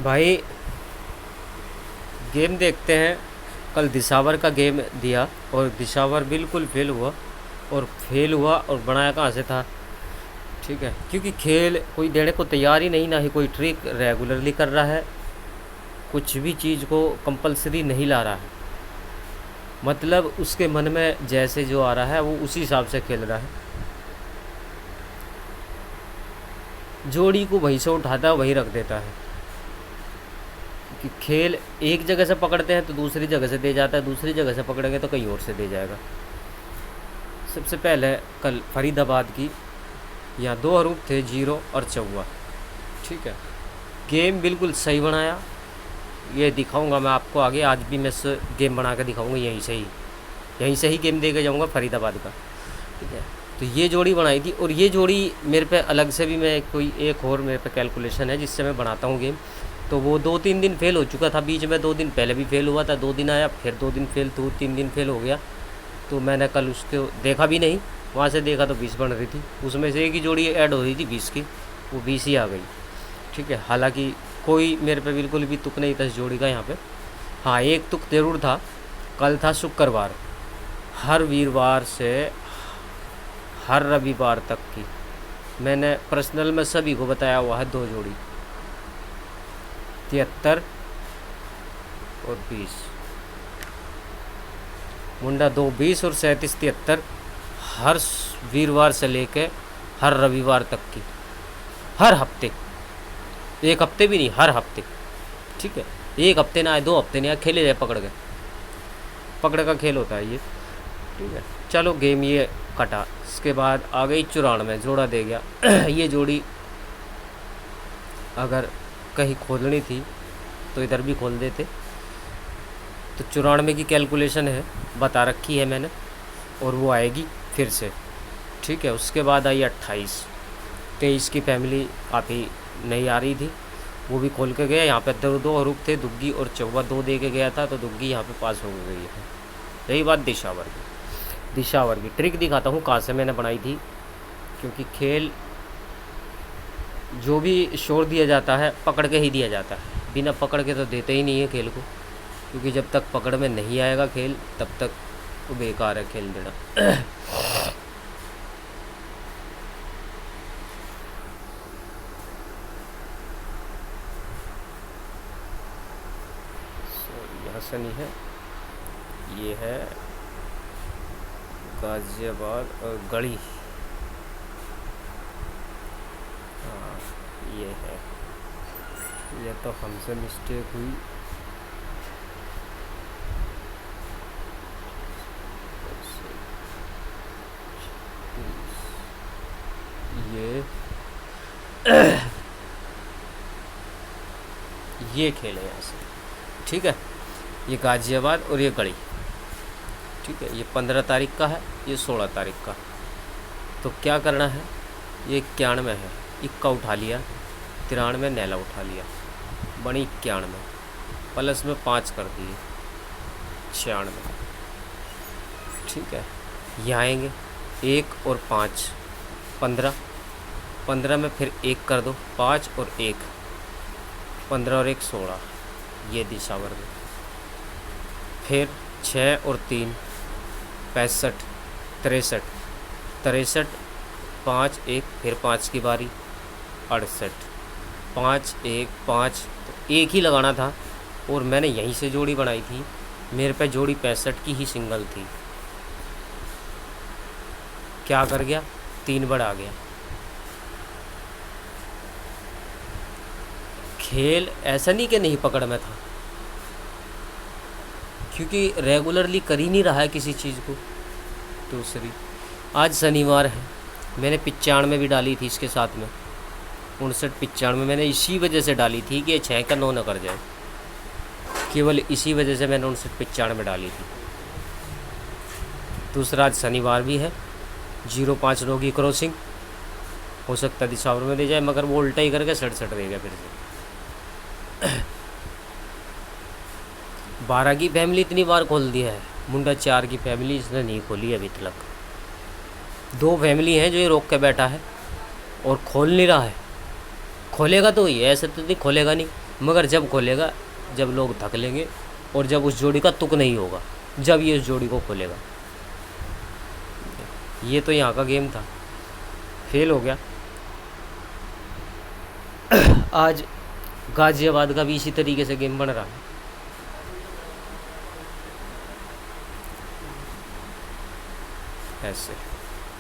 भाई गेम देखते हैं। कल दिशावर का गेम दिया और दिशावर बिल्कुल फेल हुआ। और फेल हुआ और बनाया कहाँ से था। ठीक है, क्योंकि खेल कोई देने को तैयार ही नहीं, ना ही कोई ट्रिक रेगुलरली कर रहा है, कुछ भी चीज़ को कंपलसरी नहीं ला रहा है। मतलब उसके मन में जैसे जो आ रहा है वो उसी हिसाब से खेल रहा है। जोड़ी को वहीं से उठाता है वहीं रख देता है। कि खेल एक जगह से पकड़ते हैं तो दूसरी जगह से दे जाता है, दूसरी जगह से पकड़ेंगे तो कहीं और से दे जाएगा। सबसे पहले कल फरीदाबाद की, यहाँ दो हरूफ थे, जीरो और चौवा। ठीक है, गेम बिल्कुल सही बनाया। ये दिखाऊंगा मैं आपको आगे। आज भी मैं गेम बना के दिखाऊंगा, यहीं से ही गेम दे के जाऊँगा फरीदाबाद का। ठीक है, तो ये जोड़ी बनाई थी। और ये जोड़ी मेरे पे अलग से भी, मैं कोई एक और मेरे पे कैलकुलेशन है जिससे मैं बनाता हूँ गेम। तो वो 2-3 दिन फेल हो चुका था, बीच में 2 दिन पहले भी फेल हुआ था, 2 दिन आया, फिर 2 दिन फेल, तो 3 दिन फेल हो गया। तो मैंने कल उसको देखा भी नहीं, वहाँ से देखा तो 20 बन रही थी, उसमें से एक ही जोड़ी ऐड हो रही थी 20 की, वो 20 ही आ गई। ठीक है, हालांकि कोई मेरे पे बिल्कुल भी तुक नहीं था इस जोड़ी का यहाँ पे। हाँ, एक तुक ज़रूर था। कल था शुक्रवार, हर वीरवार से हर रविवार तक की मैंने पर्सनल में सभी को बताया हुआ है, 2 जोड़ी 73 और 20। मुंडा 2 20 और 37 73, हर वीरवार से लेके हर रविवार तक की, हर हफ्ते, एक हफ्ते भी नहीं, हर हफ्ते। ठीक है, एक हफ्ते ना आए, 2 हफ्ते नहीं आए, खेले जाए पकड़ का खेल होता है ये। ठीक है, चलो गेम ये कटा। इसके बाद आ गई 94, जोड़ा दे गया। ये जोड़ी अगर कहीं खोलनी थी तो इधर भी खोल देते। तो 94 की कैलकुलेशन है, बता रखी है मैंने, और वो आएगी फिर से। ठीक है, उसके बाद आई 28, 23 की फैमिली काफ़ी नहीं आ रही थी, वो भी खोल के गया। यहाँ पे 2 हरूफ थे, दुग्गी और चौवा 2 दे के गया था, तो दुग्गी यहाँ पे पास हो गई है। रही बात दिशावर की ट्रिक दिखाता हूँ कहाँ से मैंने बनाई थी। क्योंकि खेल जो भी शोर दिया जाता है पकड़ के ही दिया जाता है, बिना पकड़ के तो देते ही नहीं है खेल को। क्योंकि जब तक पकड़ में नहीं आएगा खेल, तब तक तो बेकार है खेल देना। यहाँ से नहीं है, ये है गाजियाबाद और गढ़ी। हाँ, ये है, ये तो हमसे मिस्टेक हुई। ये खेल है यहाँ से। ठीक है, ये गाजियाबाद और ये गढ़ी। ठीक है, ये 15 तारीख का है, ये 16 तारीख का। तो क्या करना है, ये 91 है, इक्का उठा लिया, 93 नैला उठा लिया, बनी 91, प्लस में 5 कर दिए, 96। ठीक है, यहाँ आएंगे 1 और 5, 15, 15 में फिर 1 कर दो, 5 और 1, 15 और 1 16, ये दिशावर में। फिर 6 और 3 65, 63, 63, 5 1, फिर 5 की बारी 68, 5 1 5, तो एक ही लगाना था। और मैंने यहीं से जोड़ी बनाई थी, मेरे पे जोड़ी 65 की ही सिंगल थी। क्या कर गया, 3 बढ़ा गया। खेल ऐसा नहीं कि नहीं पकड़ में था, क्योंकि रेगुलरली कर ही नहीं रहा है किसी चीज़ को। दूसरी, आज शनिवार है, मैंने 95 भी डाली थी इसके साथ में, 59 95 मैंने इसी वजह से डाली थी कि 6 का 9 न कर जाए, केवल इसी वजह से मैंने 59 95 डाली थी। दूसरा, आज शनिवार भी है, 05 नो की क्रॉसिंग, हो सकता है दिशावर में दे जाए, मगर वो उल्टा ही करके 67 रहेगा फिर से। 12 की फैमिली इतनी बार खोल दिया है, मुंडा 4 की फैमिली इसने नहीं खोली अभी तक। 2 फैमिली हैं जो ये रोक के बैठा है और खोल नहीं रहा है। खोलेगा तो ही, ऐसे तो नहीं खोलेगा नहीं, मगर जब खोलेगा जब लोग थक लेंगे और जब उस जोड़ी का तुक नहीं होगा, जब ये उस जोड़ी को खोलेगा। ये तो यहाँ का गेम था, फेल हो गया। आज गाजियाबाद का भी इसी तरीके से गेम बन रहा है। ऐसे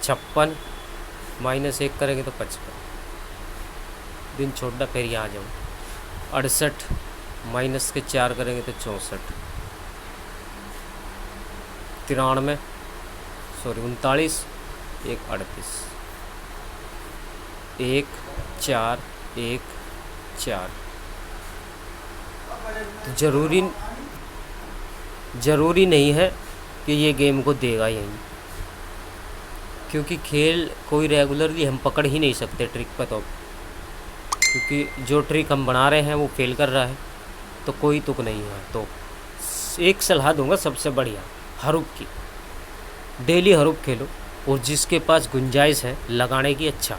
56 -1 करेंगे तो 55, दिन छोटा, फिर यहाँ आ जाऊँ। 68 -4 करेंगे तो 64, 93 सॉरी 39, 1 38, 1 4 1 4। तो ज़रूरी नहीं है कि ये गेम को देगा यहीं, क्योंकि खेल कोई रेगुलरली हम पकड़ ही नहीं सकते ट्रिक पर। तो क्योंकि जो ट्रिक हम बना रहे हैं वो फेल कर रहा है, तो कोई तुक नहीं है। तो एक सलाह दूंगा सबसे बढ़िया, हरूप की। डेली हरूप खेलो, और जिसके पास गुंजाइश है लगाने की, अच्छा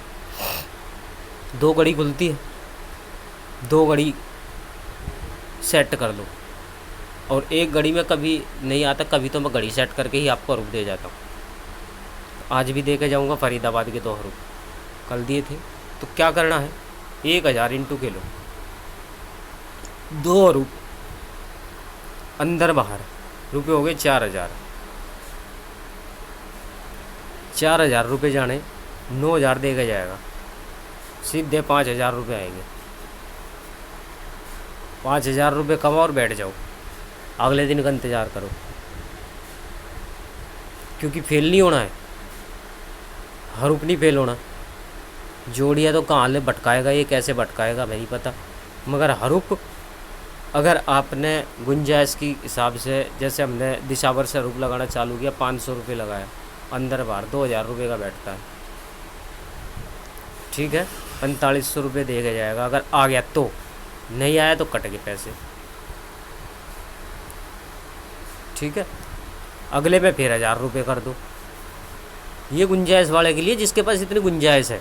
2 घड़ी खुलती है, 2 घड़ी सेट कर लो। और 1 घड़ी में कभी नहीं आता, कभी तो मैं घड़ी सेट करके ही आपको हरूप दे जाता हूँ। आज भी दे के जाऊँगा फरीदाबाद के 2 हरूप, कल दिए थे। तो क्या करना है, 1000 इंटू खेलो, 2 हरूप अंदर बाहर, रुपये हो गए 4000। 4000 रुपये जाने, 9000 दे के जाएगा, सीधे 5000 रुपये आएंगे। 5000 रुपये कमाओ और बैठ जाओ, अगले दिन का इंतज़ार करो, क्योंकि फेल नहीं होना है, हरूप नहीं फेल होना। जोड़िया तो कहाँ ले भटकाएगा, ये कैसे भटकाएगा नहीं पता, मगर हरूप अगर आपने गुंजाइश की हिसाब से, जैसे हमने दिशावर से हरूप लगाना चालू किया, 500 रुपये लगाया, अंदर बाहर 2000 रुपये का बैठता है, ठीक है। 4500 रुपये दे के जाएगा, अगर आ गया तो, नहीं आया तो कट गए पैसे, ठीक है। अगले पे फिर 1000 रुपये कर दो। ये गुंजाइश वाले के लिए, जिसके पास इतनी गुंजाइश है।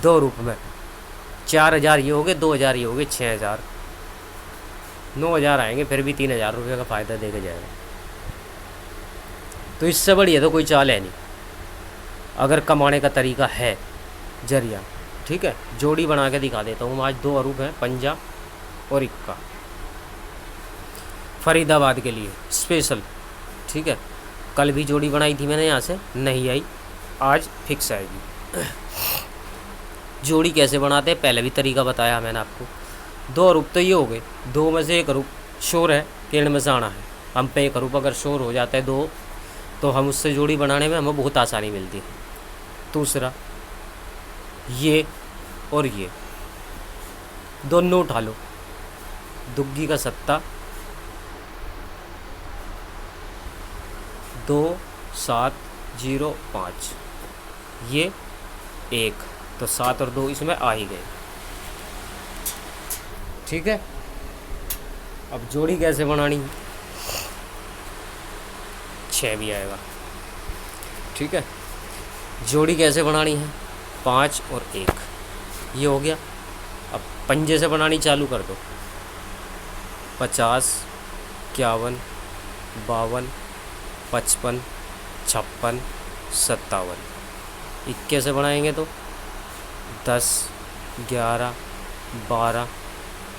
2 रूप में 4000 ये हो गए, 2000 ये हो गए, 6000, 9000 आएंगे, फिर भी 3000 रुपये का फ़ायदा दे के जाएगा। तो इससे बढ़िया तो कोई चाल है नहीं, अगर कमाने का तरीका है, जरिया, ठीक है। जोड़ी बना के दिखा देता हूँ। आज 2 हरूप हैं, पंजा और इक्का, फरीदाबाद के लिए स्पेशल, ठीक है। कल भी जोड़ी बनाई थी मैंने, यहाँ से नहीं आई, आज फिक्स आएगी। जोड़ी कैसे बनाते हैं पहले भी तरीका बताया मैंने आपको। 2 हरूप तो ये हो गए, 2 में से 1 हरूप शोर है, केड़ में से आना है। हम पे 1 हरूप अगर शोर हो जाता है 2, तो हम उससे जोड़ी बनाने में हमें बहुत आसानी मिलती है। दूसरा, ये और ये दोनों उठा लो, दुग्गी का सत्ता, 2 7 0 5, ये 1, तो 7 और 2 इसमें आ ही गए, ठीक है। अब जोड़ी कैसे बनानी है, 6 भी आएगा, ठीक है। जोड़ी कैसे बनानी है, 5 और 1, ये हो गया। अब पंजे से बनानी चालू कर दो, 50 51 52 55 56 57। इक्के से बनाएंगे तो 10 11 12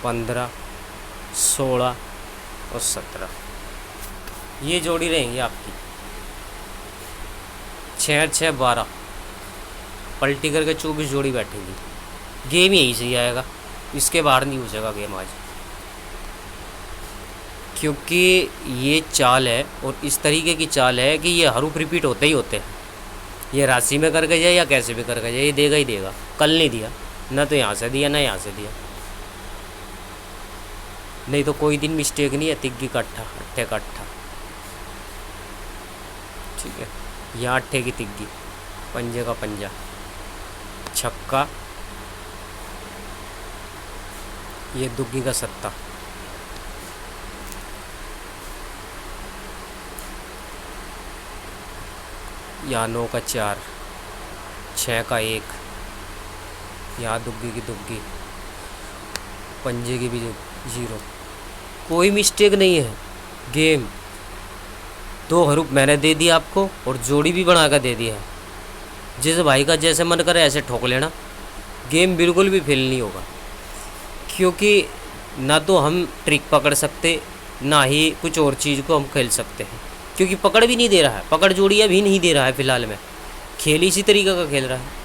15 16 और 17, ये जोड़ी रहेंगी आपकी। 6 6 12 पलटी करके 24 जोड़ी बैठेगी। गेम यही सही आएगा, इसके बाहर नहीं पूछेगा गेम आज, क्योंकि ये चाल है और इस तरीके की चाल है कि ये हरूप रिपीट होते ही होते हैं। ये राशि में करके जाए या कैसे भी करके जाए, ये देगा ही देगा। कल नहीं दिया ना, तो यहाँ से दिया ना यहाँ से दिया, नहीं तो कोई दिन मिस्टेक नहीं है। तिग्गी का अट्ठा, अट्ठे का अट्ठा, ठीक है। यहाँ अट्ठे की तिग्गी, पंजे का पंजा, छक्का, ये दुग्गी का सत्ता, यहाँ 9 का 4, 6 का 1, यहाँ दुग्गी की दुग्गी, पंजे की भी 0, कोई मिस्टेक नहीं है। गेम 2 हरूफ मैंने दे दिया आपको और जोड़ी भी बना कर दे दिया है। जिस भाई का जैसे मन करे ऐसे ठोक लेना, गेम बिल्कुल भी फेल नहीं होगा। क्योंकि ना तो हम ट्रिक पकड़ सकते, ना ही कुछ और चीज़ को हम खेल सकते हैं, क्योंकि पकड़ भी नहीं दे रहा है, पकड़ जोड़ियाँ भी नहीं दे रहा है। फ़िलहाल में खेल इसी तरीके का खेल रहा है,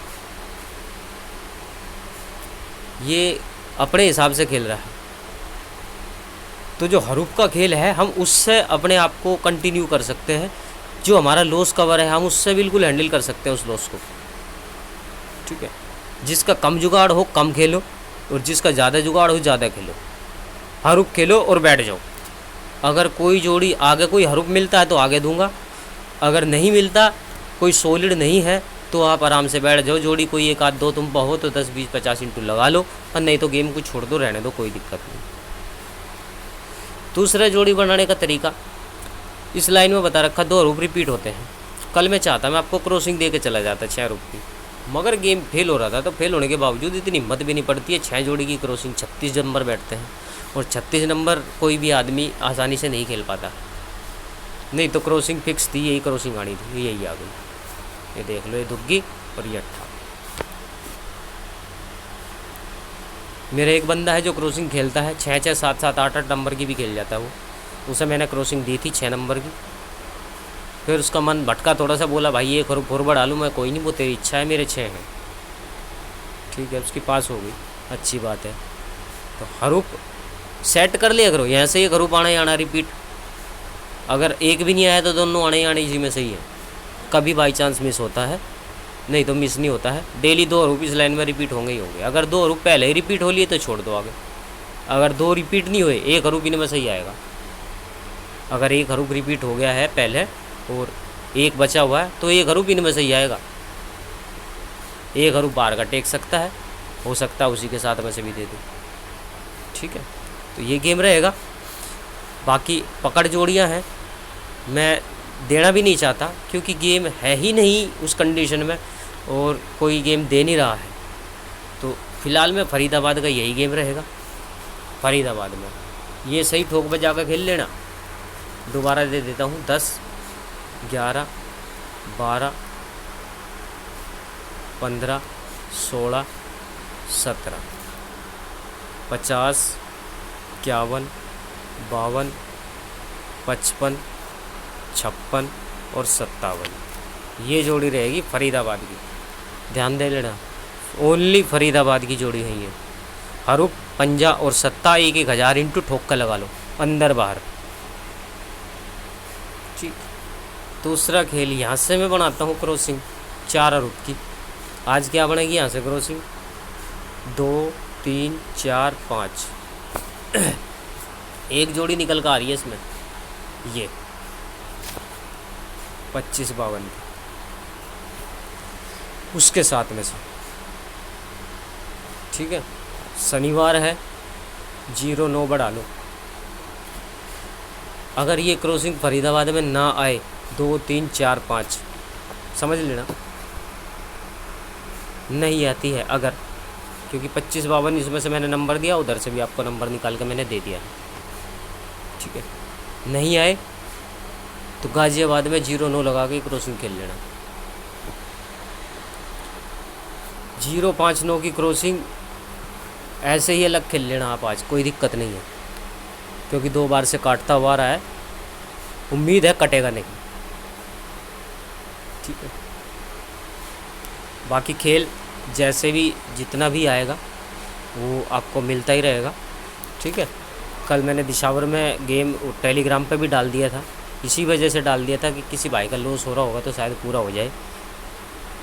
ये अपने हिसाब से खेल रहा है। तो जो हरूफ का खेल है हम उससे अपने आप को कंटिन्यू कर सकते हैं। जो हमारा लॉस कवर है हम उससे बिल्कुल हैंडल कर सकते हैं उस लॉस को, ठीक है। जिसका कम जुगाड़ हो कम खेलो, और जिसका ज़्यादा जुगाड़ हो ज़्यादा खेलो। हरूफ खेलो और बैठ जाओ। अगर कोई जोड़ी आगे कोई हरूफ मिलता है तो आगे दूंगा, अगर नहीं मिलता, कोई सॉलिड नहीं है, तो आप आराम से बैठ जाओ। जोड़ी कोई एक आध दो तुम बहुत तो 10 20 50 इंटू लगा लो, और नहीं तो गेम को छोड़ दो, रहने दो, कोई दिक्कत नहीं। दूसरा जोड़ी बनाने का तरीका इस लाइन में बता रखा, 2 हरूफ रिपीट होते हैं। कल मैं चाहता मैं आपको क्रॉसिंग दे के चला जाता 6 हरूफ की, मगर गेम फेल हो रहा था। तो फेल होने के बावजूद इतनी हिम्मत भी नहीं पड़ती है। 6 जोड़ी की क्रॉसिंग 36 नंबर बैठते हैं, और 36 नंबर कोई भी आदमी आसानी से नहीं खेल पाता। नहीं तो क्रॉसिंग फिक्स थी, यही क्रॉसिंग आनी थी, यही आ गई। ये देख लो, ये दुग्गी और ये 8। मेरा एक बंदा है जो क्रॉसिंग खेलता है 6 6 7 7 8 8 नंबर की भी खेल जाता है वो। उसे मैंने क्रॉसिंग दी थी 6 नंबर की, फिर उसका मन भटका थोड़ा सा, बोला भाई ये हरूफ और बढ़ा लूँ मैं, कोई नहीं, वो तेरी इच्छा है, मेरे 6 हैं, ठीक है। उसकी पास हो गई, अच्छी बात है। तो हरूफ सेट कर लिया करो, यहाँ से एक हरूफ आना ही आना रिपीट। अगर एक भी नहीं आया तो दोनों आने ही आने, इसी में सही है। कभी बाई चांस मिस होता है, नहीं तो मिस नहीं होता है। डेली 2 हरूफ इस लाइन में रिपीट होंगे ही होंगे। अगर 2 हरूफ पहले ही रिपीट हो लिए तो छोड़ दो आगे। अगर 2 रिपीट नहीं हुए, 1 हरूफ इनमें सही आएगा। अगर 1 हरूफ रिपीट हो गया है पहले और 1 बचा हुआ है, तो 1 हरूफ इनमें सही आएगा। 1 हरूफ बाहर का टेक सकता है, हो सकता है उसी के साथ में से भी दे दो, ठीक है। तो ये गेम रहेगा। बाकी पकड़ जोड़ियाँ हैं, मैं देना भी नहीं चाहता, क्योंकि गेम है ही नहीं उस कंडीशन में, और कोई गेम दे नहीं रहा है। तो फ़िलहाल में फरीदाबाद का यही गेम रहेगा। फरीदाबाद में ये सही ठोक बजा कर खेल लेना। दोबारा दे देता हूँ, 10 11 12 15 16 17 50 51 52 55 56 और 57। ये जोड़ी रहेगी फरीदाबाद की, ध्यान दे लेना। ओनली फरीदाबाद की जोड़ी है ये। हरूफ पंजा और सत्ता 1-1000 इंटू ठोक कर लगा लो, अंदर बाहर, ठीक। दूसरा खेल यहाँ से मैं बनाता हूँ क्रॉसिंग 4 हरूफ की। आज क्या बनेगी यहाँ से क्रॉसिंग, 2 3 4 5 एक जोड़ी निकल कर आ रही है इसमें, ये 25 52 की, उसके साथ में से, ठीक है। शनिवार है, 0-9 बढ़ा लो। अगर ये क्रॉसिंग फरीदाबाद में ना आए, 2 3 4 5 समझ लेना नहीं आती है। अगर, क्योंकि 25 52 इसमें से मैंने नंबर दिया, उधर से भी आपको नंबर निकाल के मैंने दे दिया, ठीक है। नहीं आए तो गाजियाबाद में 0-9 लगा के क्रॉसिंग खेल लेना। 0-5-9 की क्रॉसिंग ऐसे ही अलग खेल लेना आप आज, कोई दिक्कत नहीं है, क्योंकि 2 बार से काटता हुआ रहा है, उम्मीद है कटेगा नहीं, ठीक है। बाकी खेल जैसे भी जितना भी आएगा वो आपको मिलता ही रहेगा, ठीक है। कल मैंने दिशावर में गेम टेलीग्राम पे भी डाल दिया था, इसी वजह से डाल दिया था कि किसी भाई का लॉस हो रहा होगा तो शायद पूरा हो जाए,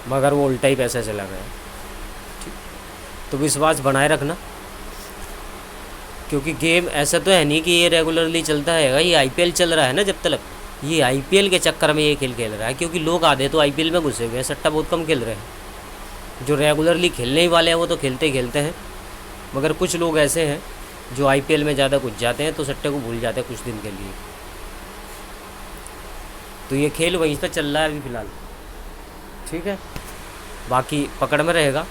मगर वो उल्टा ही पैसा चला गया, ठीक। तो विश्वास बनाए रखना, क्योंकि गेम ऐसा तो है नहीं कि ये रेगुलरली चलता है। ये आईपीएल चल रहा है ना, जब तक ये आईपीएल के चक्कर में ये खेल रहा है, क्योंकि लोग आधे तो आईपीएल में घुसे हुए हैं, सट्टा बहुत कम खेल रहे हैं। जो रेगुलरली खेलने ही वाले हैं वो तो खेलते ही खेलते हैं, मगर कुछ लोग ऐसे हैं जो आईपीएल में ज़्यादा घुस जाते हैं, तो सट्टे को भूल जाते हैं कुछ दिन के लिए। तो ये खेल वहीं पर चल रहा है अभी फ़िलहाल, ठीक है। बाकी पकड़ में रहेगा,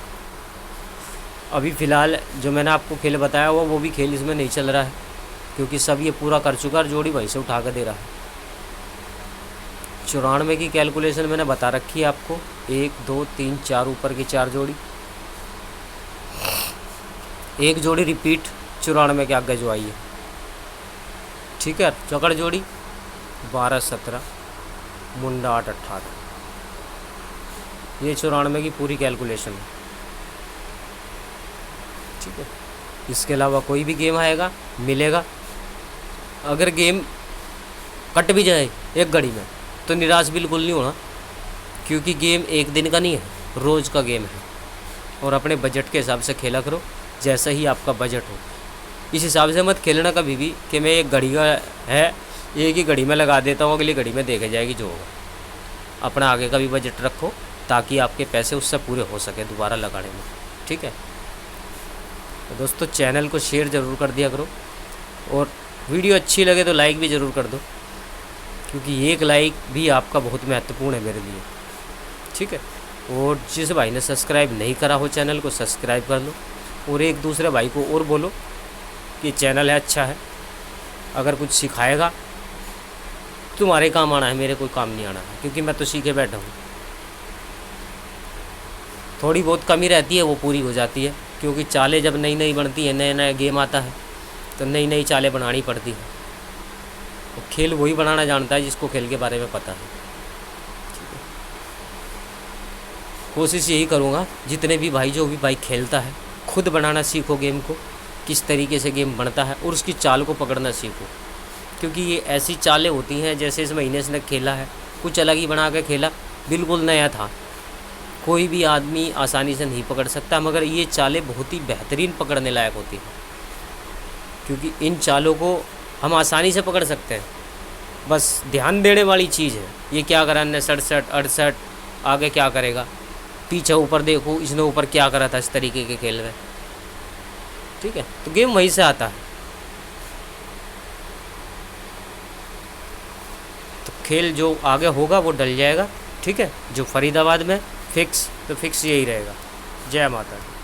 अभी फ़िलहाल जो मैंने आपको खेल बताया हुआ वो भी खेल इसमें नहीं चल रहा है, क्योंकि सब ये पूरा कर चुका है, जोड़ी वहीं से उठा कर दे रहा है। 94 की कैलकुलेशन मैंने बता रखी है आपको, 1 2 3 4 ऊपर की 4 जोड़ी, एक जोड़ी रिपीट 94 के आगे जो आई है, ठीक है। चौकड़ जोड़ी 12 17 मुंडा 8 18, ये 94 की पूरी कैलकुलेशन है, ठीक है। इसके अलावा कोई भी गेम आएगा मिलेगा। अगर गेम कट भी जाए एक घड़ी में तो निराश बिल्कुल नहीं होना, क्योंकि गेम एक दिन का नहीं है, रोज़ का गेम है। और अपने बजट के हिसाब से खेला करो, जैसा ही आपका बजट हो इस हिसाब से मत खेलना कभी भी कि मैं एक घड़ी का है एक ही घड़ी में लगा देता हूँ, अगली घड़ी में देखा जाएगी जो होगा। अपना आगे का भी बजट रखो ताकि आपके पैसे उससे पूरे हो सके दोबारा लगाने में, ठीक है। तो दोस्तों चैनल को शेयर ज़रूर कर दिया करो, और वीडियो अच्छी लगे तो लाइक भी ज़रूर कर दो, क्योंकि एक लाइक भी आपका बहुत महत्वपूर्ण है मेरे लिए, ठीक है। और जिस भाई ने सब्सक्राइब नहीं करा हो चैनल को सब्सक्राइब कर लो, और एक दूसरे भाई को और बोलो कि चैनल है अच्छा है, अगर कुछ सिखाएगा तुम्हारे काम आना है, मेरे कोई काम नहीं आना है, क्योंकि मैं तो सीखे बैठा हूँ। थोड़ी बहुत कमी रहती है वो पूरी हो जाती है, क्योंकि चालें जब नई नई बनती है, नया नया गेम आता है तो नई नई चालें बनानी पड़ती है। तो खेल वही बनाना जानता है जिसको खेल के बारे में पता है, ठीक है। कोशिश यही करूँगा जितने भी भाई जो भी भाई खेलता है खुद बनाना सीखो गेम को, किस तरीके से गेम बनता है, और उसकी चाल को पकड़ना सीखो, क्योंकि ये ऐसी चालें होती हैं जैसे इस महीने से खेला है कुछ अलग ही बना के खेला, बिल्कुल नया था, कोई भी आदमी आसानी से नहीं पकड़ सकता, मगर ये चालें बहुत ही बेहतरीन पकड़ने लायक होती हैं, क्योंकि इन चालों को हम आसानी से पकड़ सकते हैं। बस ध्यान देने वाली चीज़ है, ये क्या करा ने 67 68 आगे क्या करेगा, पीछे ऊपर देखो इसने ऊपर क्या करा था, इस तरीके के खेल में, ठीक है। तो गेम वहीं से आता है। तो खेल जो आगे होगा वो डल जाएगा, ठीक है। जो फरीदाबाद में फिक्स, तो फिक्स यही रहेगा। जय माता दी।